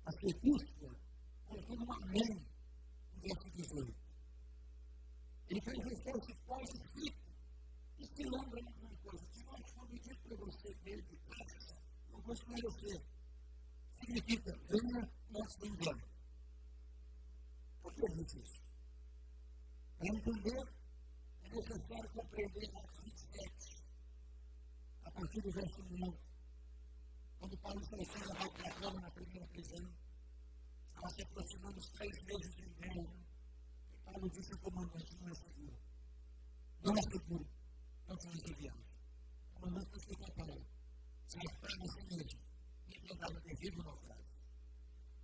a sua epístola colocando um amém no verso 18. Ele fez reforço pós-escrito. E se lembra de uma coisa, que nós, quando eu digo para você veio de graça, eu vou esclarecer. Significa, venha antes do engano. Por que eu disse isso? Para entender, é necessário compreender Atos 27, a partir do verso 9, quando Paulo foi sendo levado na primeira prisão, estava se aproximando dos 3 meses de inverno, e Paulo disse ao comandante, não é seguro. Não é seguro. Não foi essa viagem. O comandante foi explicar para Paulo, sai para você mesmo, e enfrentar o terrível naufrágio.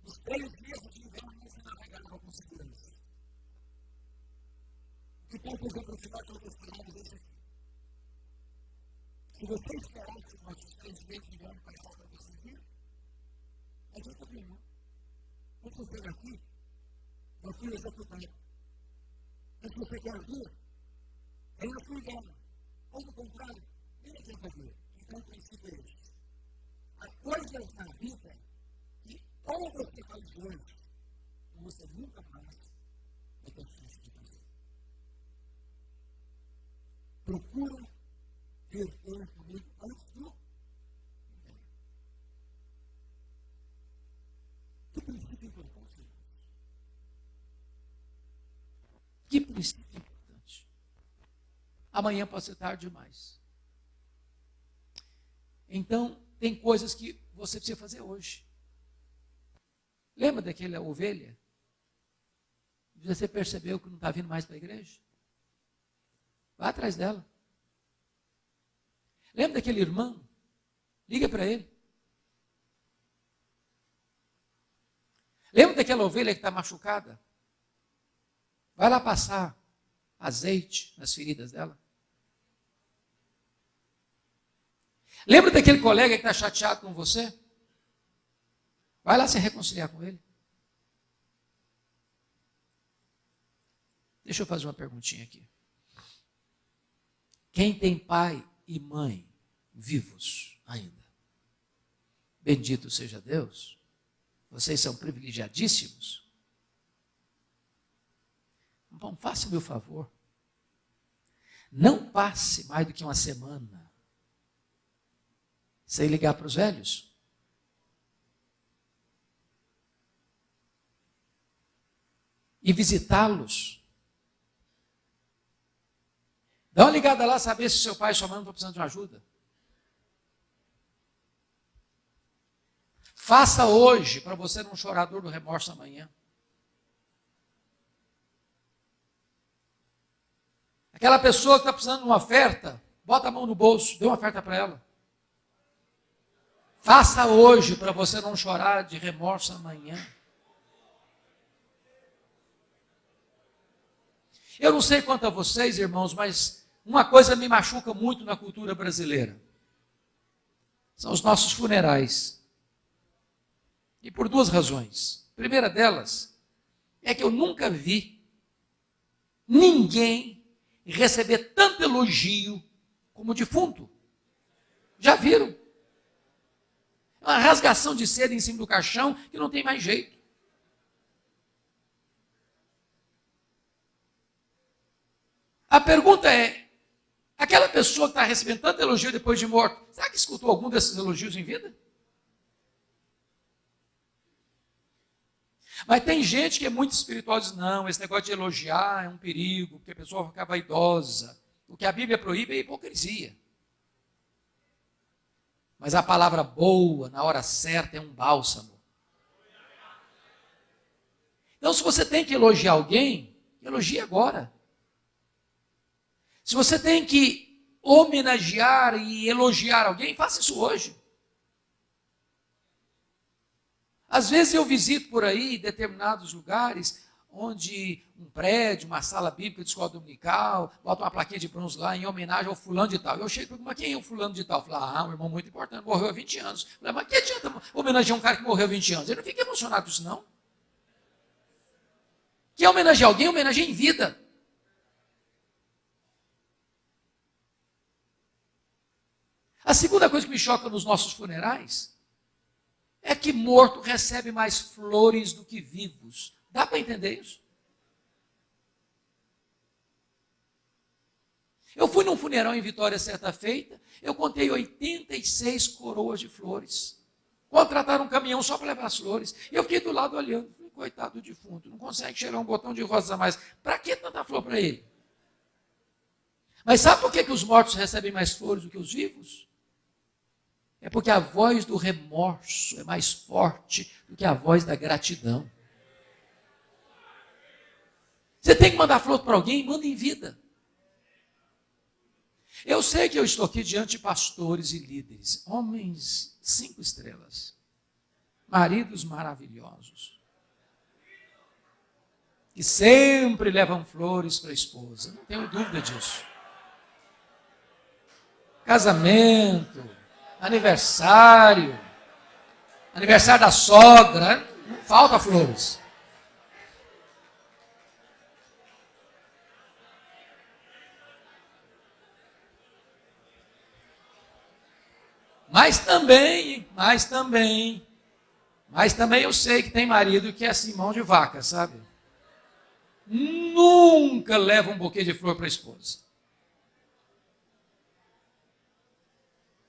Nos 3 meses de inverno não se navegava com segurança. O que Paulo fez aproximar todas as palavras é isso aqui. Se você esperar que nossos 3 meses de inverno passar para você vir, não adianta vir, não. Quando você chega aqui, eu fui executado. Mas se você quer vir, venha para o inverno. Ou do contrário, nem adianta vir. Então o princípio é este. Há coisas na vida que ou você faz hoje, ou você nunca mais vai ter chance de fazer. Procura ter comigo antes do inverno. Que princípio importante? Que princípio importante. Amanhã pode ser tarde demais. Então, tem coisas que você precisa fazer hoje. Lembra daquela ovelha? Você percebeu que não está vindo mais para a igreja? Vá atrás dela. Lembra daquele irmão? Liga para ele. Lembra daquela ovelha que está machucada? Vai lá passar azeite nas feridas dela. Lembra daquele colega que está chateado com você? Vai lá se reconciliar com ele. Deixa eu fazer uma perguntinha aqui. Quem tem pai e mãe vivos ainda? Bendito seja Deus. Vocês são privilegiadíssimos. Bom, faça-me o favor. Não passe mais do que uma semana sem ligar para os velhos. E visitá-los. Dá uma ligada lá, saber se seu pai e sua mãe não estão precisando de uma ajuda. Faça hoje, para você não chorar dor do remorso amanhã. Aquela pessoa que está precisando de uma oferta, bota a mão no bolso, dê uma oferta para ela. Faça hoje, para você não chorar de remorso amanhã. Eu não sei quanto a vocês, irmãos, mas uma coisa me machuca muito na cultura brasileira. São os nossos funerais. E por 2 razões. A primeira delas é que eu nunca vi ninguém receber tanto elogio como o defunto. Já viram? É uma rasgação de seda em cima do caixão que não tem mais jeito. A pergunta é, aquela pessoa que está recebendo tanto elogio depois de morto, será que escutou algum desses elogios em vida? Mas tem gente que é muito espiritual e diz, não, esse negócio de elogiar é um perigo, porque a pessoa fica vaidosa. O que a Bíblia proíbe é hipocrisia. Mas a palavra boa, na hora certa, é um bálsamo. Então, se você tem que elogiar alguém, elogie agora. Se você tem que homenagear e elogiar alguém, faça isso hoje. Às vezes eu visito por aí determinados lugares onde um prédio, uma sala bíblica de escola dominical, bota uma plaquinha de bronze lá em homenagem ao fulano de tal. Eu chego e pergunto, mas quem é o fulano de tal? Eu falo, um irmão muito importante, morreu há 20 anos. Eu falo, mas que adianta homenagear um cara que morreu há 20 anos? Ele não fica emocionado com isso, não. Quer homenagear alguém, homenageia em vida. A segunda coisa que me choca nos nossos funerais é que morto recebe mais flores do que vivos. Dá para entender isso? Eu fui num funeral em Vitória certa feita, eu contei 86 coroas de flores. Contrataram um caminhão só para levar as flores. Eu fiquei do lado olhando. Falei, coitado do defunto, não consegue cheirar um botão de rosa a mais. Para que tanta flor para ele? Mas sabe por que os mortos recebem mais flores do que os vivos? É porque a voz do remorso é mais forte do que a voz da gratidão. Você tem que mandar flor para alguém, manda em vida. Eu sei que eu estou aqui diante de pastores e líderes, homens 5 estrelas, maridos maravilhosos, que sempre levam flores para a esposa, não tenho dúvida disso. Casamento, aniversário da sogra, não falta flores. Mas também eu sei que tem marido que é assim, mão de vaca, sabe? Nunca leva um buquê de flor para a esposa.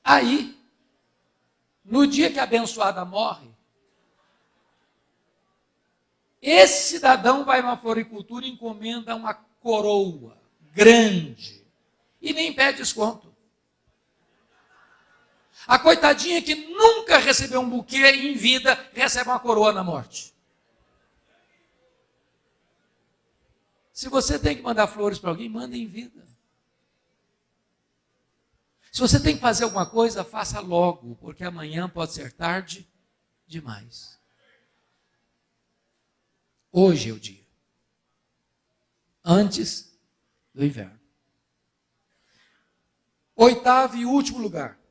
Aí, no dia que a abençoada morre, esse cidadão vai numa floricultura e encomenda uma coroa grande e nem pede desconto. A coitadinha que nunca recebeu um buquê em vida, recebe uma coroa na morte. Se você tem que mandar flores para alguém, manda em vida. Se você tem que fazer alguma coisa, faça logo, porque amanhã pode ser tarde demais. Hoje é o dia. Antes do inverno. 8º e último lugar.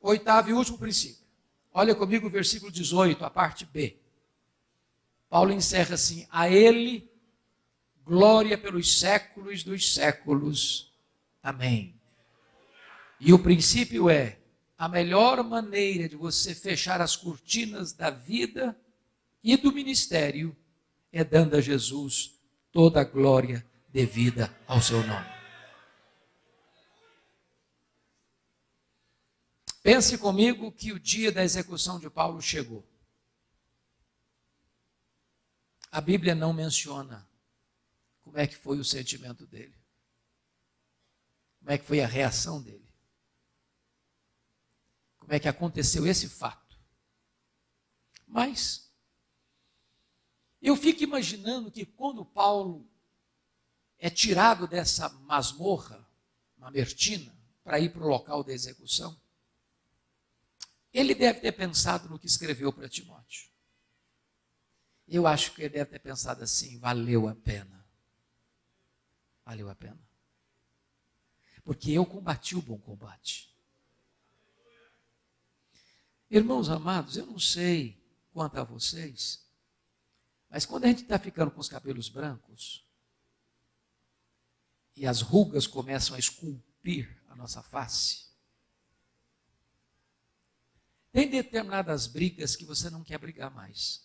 8º e último princípio. Olha comigo o versículo 18, a parte B. Paulo encerra assim: a ele glória pelos séculos dos séculos. Amém. E o princípio é: a melhor maneira de você fechar as cortinas da vida e do ministério é dando a Jesus toda a glória devida ao seu nome. Pense comigo que o dia da execução de Paulo chegou. A Bíblia não menciona como é que foi o sentimento dele. Como é que foi a reação dele. Como é que aconteceu esse fato. Mas eu fico imaginando que quando Paulo é tirado dessa masmorra, Mamertina, para ir para o local da execução, ele deve ter pensado no que escreveu para Timóteo. Eu acho que ele deve ter pensado assim: valeu a pena. Valeu a pena. Porque eu combati o bom combate. Irmãos amados, eu não sei quanto a vocês, mas quando a gente está ficando com os cabelos brancos e as rugas começam a esculpir a nossa face, tem determinadas brigas que você não quer brigar mais.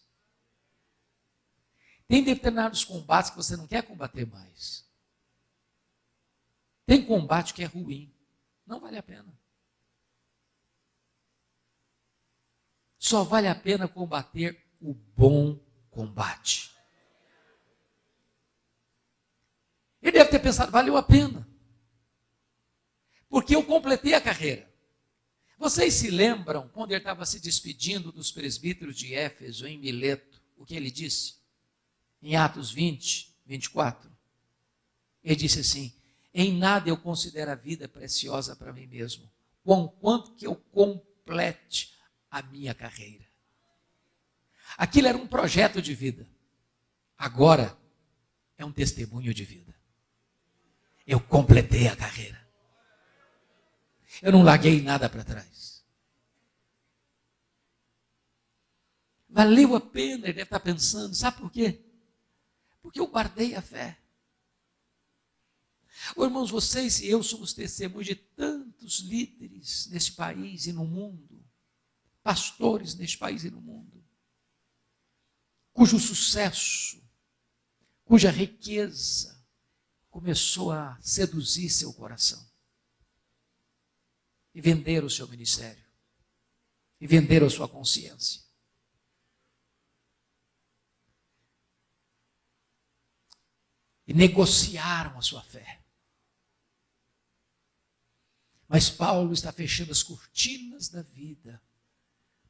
Tem determinados combates que você não quer combater mais. Tem combate que é ruim. Não vale a pena. Só vale a pena combater o bom combate. Ele deve ter pensado: valeu a pena. Porque eu completei a carreira. Vocês se lembram, quando ele estava se despedindo dos presbíteros de Éfeso, em Mileto, o que ele disse? Em Atos 20, 24. Ele disse assim: em nada eu considero a vida preciosa para mim mesmo, conquanto que eu complete a minha carreira. Aquilo era um projeto de vida. Agora é um testemunho de vida. Eu completei a carreira. Eu não larguei nada para trás. Valeu a pena, ele deve estar pensando. Sabe por quê? Porque eu guardei a fé. Irmãos, vocês e eu somos testemunhos de tantos líderes nesse país e no mundo, pastores neste país e no mundo, cujo sucesso, cuja riqueza começou a seduzir seu coração e vender o seu ministério e vender a sua consciência. E negociaram a sua fé. Mas Paulo está fechando as cortinas da vida,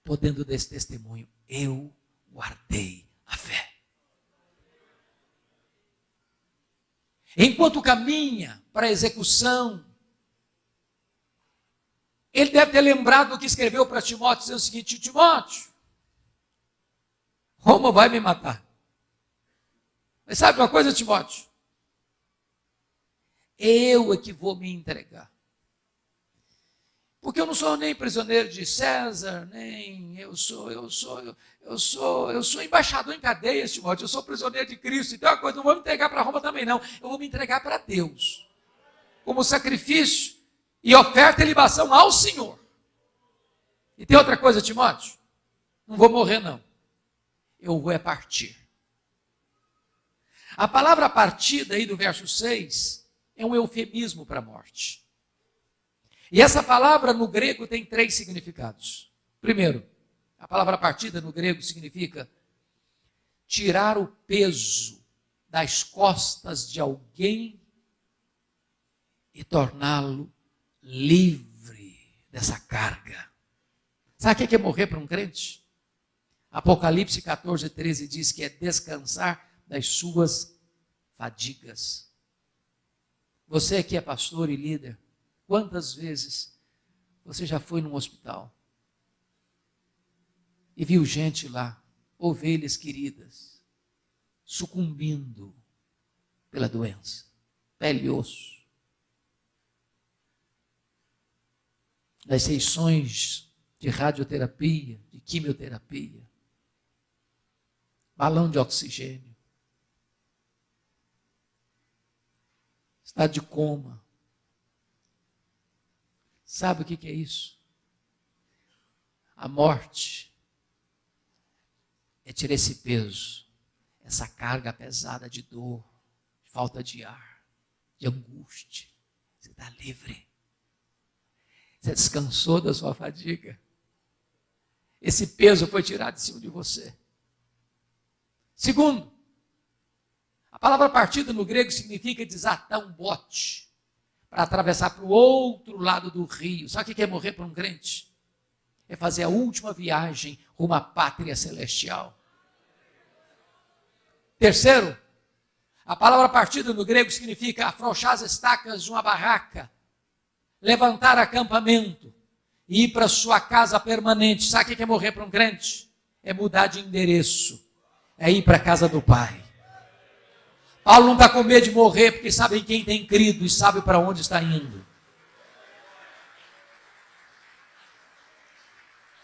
podendo dar esse testemunho: eu guardei a fé. Enquanto caminha para a execução, ele deve ter lembrado do que escreveu para Timóteo, dizendo o seguinte: Timóteo, Roma vai me matar. Mas sabe uma coisa, Timóteo? Eu é que vou me entregar. Porque eu não sou nem prisioneiro de César, nem eu sou embaixador em cadeias, Timóteo. Eu sou prisioneiro de Cristo. Então, uma coisa, não vou me entregar para Roma também, não. Eu vou me entregar para Deus, como sacrifício e oferta e libação ao Senhor. E tem outra coisa, Timóteo? Não vou morrer, não. Eu vou partir. A palavra partida aí do verso 6 é um eufemismo para a morte. E essa palavra no grego tem 3 significados. Primeiro, a palavra partida no grego significa tirar o peso das costas de alguém e torná-lo livre dessa carga. Sabe o que é morrer para um crente? Apocalipse 14, 13 diz que é descansar das suas fadigas. Você que é pastor e líder, quantas vezes você já foi num hospital e viu gente lá, ovelhas queridas, sucumbindo pela doença, pele e osso? Das sessões de radioterapia, de quimioterapia, balão de oxigênio, estado de coma. Sabe o que é isso? A morte é tirar esse peso, essa carga pesada de dor, de falta de ar, de angústia. Você está livre. Você descansou da sua fadiga. Esse peso foi tirado de cima de você. Segundo, a palavra partida no grego significa desatar um bote para atravessar para o outro lado do rio. Sabe o que é morrer para um crente? É fazer a última viagem rumo à pátria celestial. Terceiro, a palavra partida no grego significa afrouxar as estacas de uma barraca, levantar acampamento e ir para sua casa permanente. Sabe o que é morrer para um crente? É mudar de endereço, é ir para a casa do Pai. Paulo não está com medo de morrer, porque sabe em quem tem crido e sabe para onde está indo.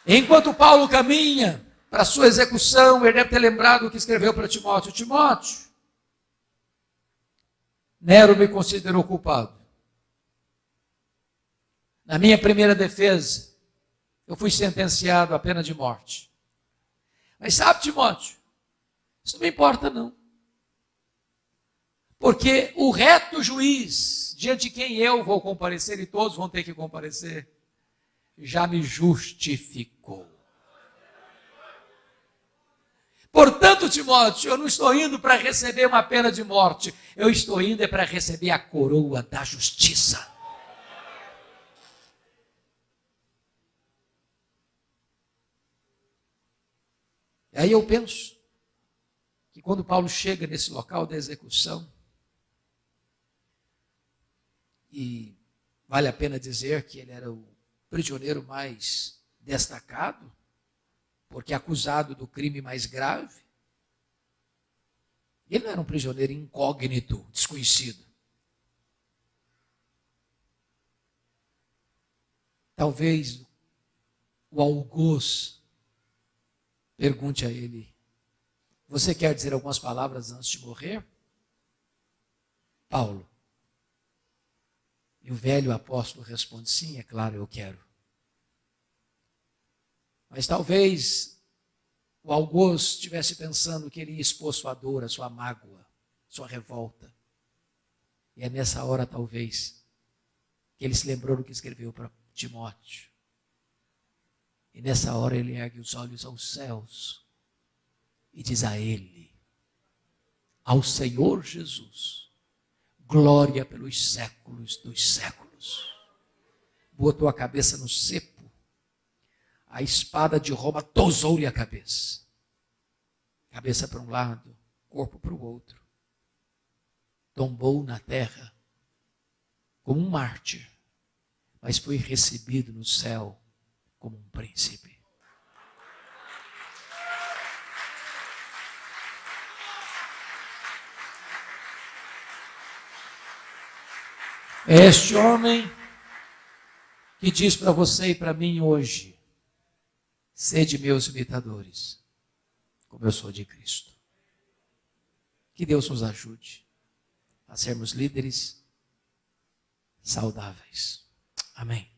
Enquanto Paulo caminha para a sua execução, ele deve ter lembrado o que escreveu para Timóteo. Timóteo, Nero me considerou culpado. Na minha primeira defesa, eu fui sentenciado à pena de morte. Mas sabe, Timóteo, isso não me importa não. Porque o reto juiz, diante de quem eu vou comparecer, e todos vão ter que comparecer, já me justificou. Portanto, Timóteo, eu não estou indo para receber uma pena de morte, eu estou indo para receber a coroa da justiça. E aí eu penso que quando Paulo chega nesse local da execução, e vale a pena dizer que ele era o prisioneiro mais destacado, porque acusado do crime mais grave. Ele não era um prisioneiro incógnito, desconhecido. Talvez o algoz pergunte a ele: você quer dizer algumas palavras antes de morrer? Paulo, E o velho apóstolo responde: sim, é claro, eu quero. Mas talvez o Augusto estivesse pensando que ele ia expor sua dor, a sua mágoa, sua revolta. E é nessa hora, talvez, que ele se lembrou do que escreveu para Timóteo. E nessa hora ele ergue os olhos aos céus e diz a ele, ao Senhor Jesus, glória pelos séculos dos séculos. Botou a cabeça no cepo, a espada de Roma tosou-lhe a cabeça. Cabeça para um lado, corpo para o outro. Tombou na terra como um mártir, mas foi recebido no céu como um príncipe. É este homem que diz para você e para mim hoje: sede meus imitadores, como eu sou de Cristo. Que Deus nos ajude a sermos líderes saudáveis. Amém.